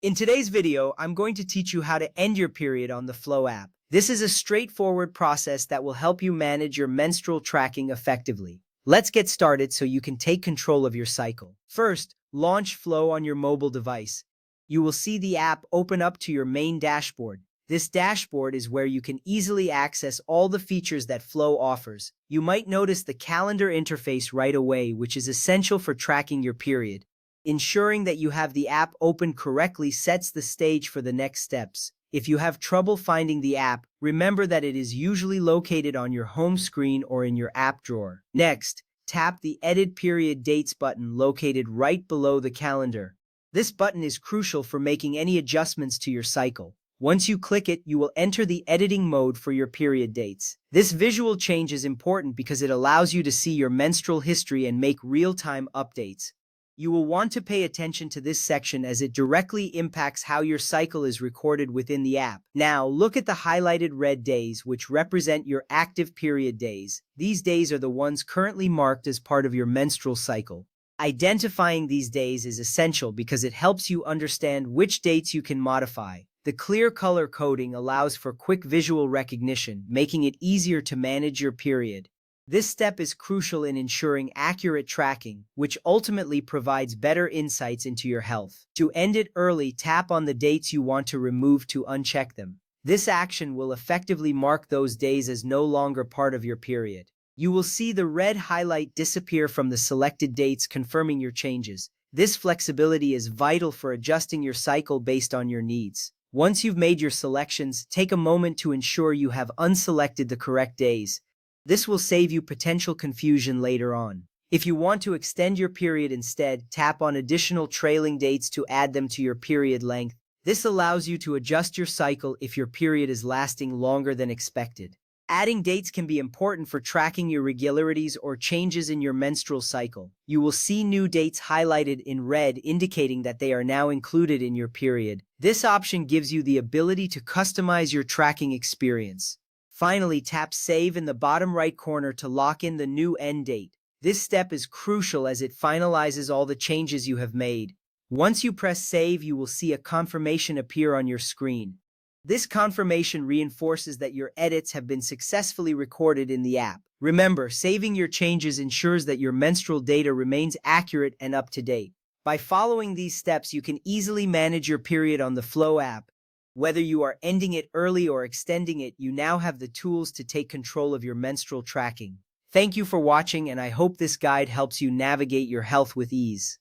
In today's video, I'm going to teach you how to end your period on the Flow app. This is a straightforward process that will help you manage your menstrual tracking effectively. Let's get started so you can take control of your cycle. First, launch Flow on your mobile device. You will see the app open up to your main dashboard. This dashboard is where you can easily access all the features that Flow offers. You might notice the calendar interface right away, which is essential for tracking your period. Ensuring that you have the app open correctly sets the stage for the next steps. If you have trouble finding the app, remember that it is usually located on your home screen or in your app drawer. Next, tap the Edit Period Dates button located right below the calendar. This button is crucial for making any adjustments to your cycle. Once you click it, you will enter the editing mode for your period dates. This visual change is important because it allows you to see your menstrual history and make real-time updates. You will want to pay attention to this section as it directly impacts how your cycle is recorded within the app. Now, look at the highlighted red days, which represent your active period days. These days are the ones currently marked as part of your menstrual cycle. Identifying these days is essential because it helps you understand which dates you can modify. The clear color coding allows for quick visual recognition, making it easier to manage your period. This step is crucial in ensuring accurate tracking, which ultimately provides better insights into your health. To end it early, tap on the dates you want to remove to uncheck them. This action will effectively mark those days as no longer part of your period. You will see the red highlight disappear from the selected dates, confirming your changes. This flexibility is vital for adjusting your cycle based on your needs. Once you've made your selections, take a moment to ensure you have unselected the correct days. This will save you potential confusion later on. If you want to extend your period instead, tap on additional trailing dates to add them to your period length. This allows you to adjust your cycle if your period is lasting longer than expected. Adding dates can be important for tracking irregularities or changes in your menstrual cycle. You will see new dates highlighted in red, indicating that they are now included in your period. This option gives you the ability to customize your tracking experience. Finally, tap Save in the bottom right corner to lock in the new end date. This step is crucial as it finalizes all the changes you have made. Once you press Save, you will see a confirmation appear on your screen. This confirmation reinforces that your edits have been successfully recorded in the app. Remember, saving your changes ensures that your menstrual data remains accurate and up to date. By following these steps, you can easily manage your period on the Flow app. Whether you are ending it early or extending it, you now have the tools to take control of your menstrual tracking. Thank you for watching, and I hope this guide helps you navigate your health with ease.